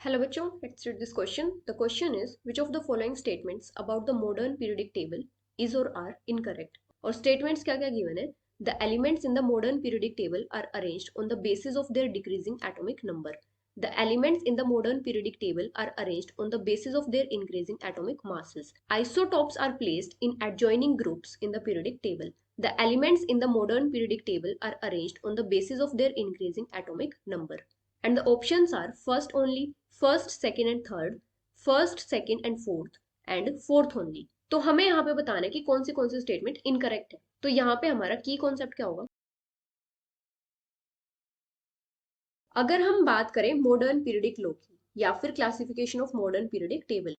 Hello बच्चों, let's read this question. The question is, which of the following statements about the modern periodic table is or are incorrect? और statements क्या क्या given है? The elements in the modern periodic table are arranged on the basis of their decreasing atomic number. The elements in the modern periodic table are arranged on the basis of their increasing atomic masses. Isotopes are placed in adjoining groups in the periodic table. The elements in the modern periodic table are arranged on the basis of their increasing atomic number. And the options are first only, first, second and third, first, second and fourth only. तो हमें यहाँ पे बताना है कि कौन सी statement incorrect है. तो यहाँ पे हमारा की कॉन्सेप्ट क्या होगा? अगर हम बात करें मॉडर्न पीरियडिक लॉ की या फिर classification of modern periodic table,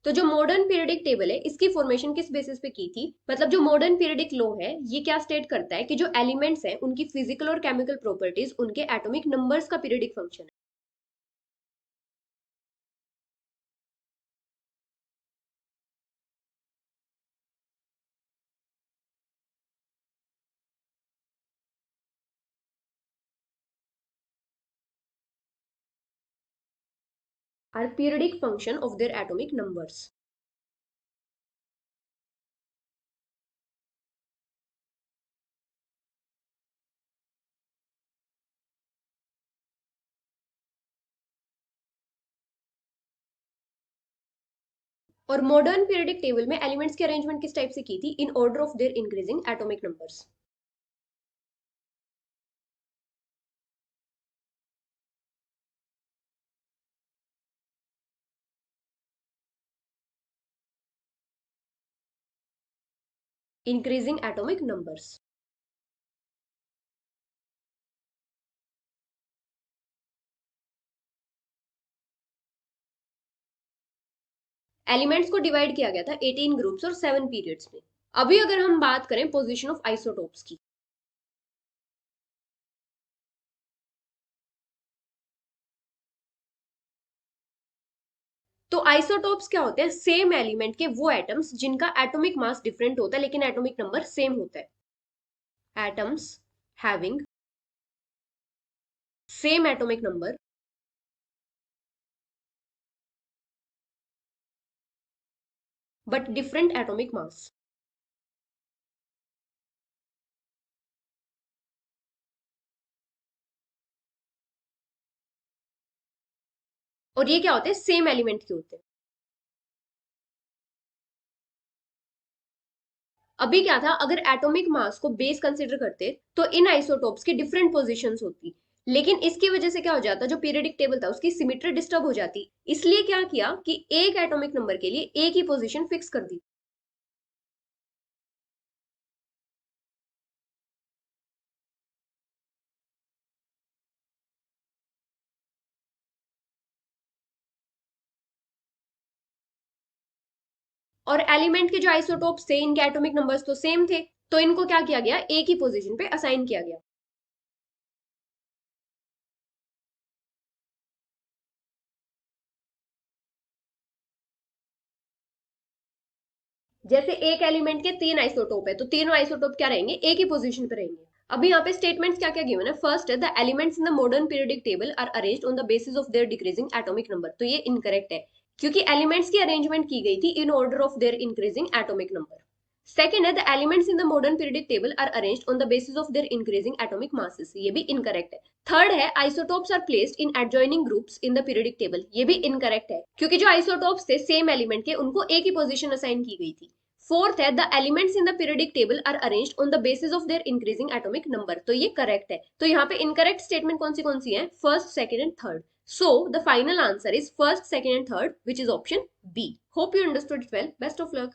तो जो मॉडर्न पीरियडिक टेबल है इसकी फॉर्मेशन किस बेसिस पे की थी? मतलब जो मॉडर्न पीरियडिक लॉ है ये क्या स्टेट करता है कि जो एलिमेंट्स हैं उनकी फिजिकल और केमिकल प्रॉपर्टीज उनके एटॉमिक नंबर्स का पीरियडिक फंक्शन है. Are periodic function of their atomic numbers. और मॉडर्न पीरियडिक टेबल में एलिमेंट्स की अरेंजमेंट किस टाइप से की थी? In order of their increasing atomic numbers. Increasing atomic numbers. Elements को डिवाइड किया गया था 18 ग्रुप्स और 7 पीरियड्स में. अभी अगर हम बात करें पोजीशन ऑफ आइसोटोप्स की, तो आइसोटोप्स क्या होते हैं? सेम एलिमेंट के वो एटम्स जिनका एटॉमिक मास डिफरेंट होता है लेकिन एटॉमिक नंबर सेम होता है. Atoms having same atomic number but different atomic mass. और ये क्या होते हैं? सेम एलिमेंट के होते हैं. अभी क्या था, अगर एटॉमिक मास को बेस कंसिडर करते तो इन आइसोटोप्स की डिफरेंट पोजीशंस होती, लेकिन इसकी वजह से क्या हो जाता, जो पीरियडिक टेबल था उसकी सिमेट्री डिस्टर्ब हो जाती. इसलिए क्या किया कि एक एटॉमिक नंबर के लिए एक ही पोजीशन फिक्स कर दी. और एलिमेंट के जो आइसोटोप्स थे इनके एटॉमिक नंबर्स तो सेम थे, तो इनको क्या किया गया? एक ही पोजीशन पे असाइन किया गया. जैसे एक एलिमेंट के 3 आइसोटोप है तो तीनों आइसोटोप क्या रहेंगे? एक ही पोजीशन पे रहेंगे. अभी यहाँ पे स्टेटमेंट्स क्या क्या गिवन है? फर्स्ट है, the elements in the modern periodic table are arranged on the basis of their decreasing atomic number. तो ये इनकरेक्ट है क्योंकि एलिमेंट्स की अरेंजमेंट की गई थी in order of their increasing atomic number. Second है, the elements in the modern periodic table are arranged on the basis of their increasing atomic masses. ये भी इनकरेक्ट है. थर्ड है, isotopes are placed in adjoining groups in the periodic table. ये भी incorrect है क्योंकि जो आइसोटोप्स थे सेम एलिमेंट के उनको एक ही पोजीशन असाइन की गई थी. फोर्थ है, the elements in the periodic table are arranged on the basis of their increasing atomic number. तो ये करेक्ट है. तो यहाँ पे इनकरेक्ट स्टेटमेंट कौन सी है? First, second and third. So the final answer is first, second and third, which is option B. Hope you understood it well. Best of luck.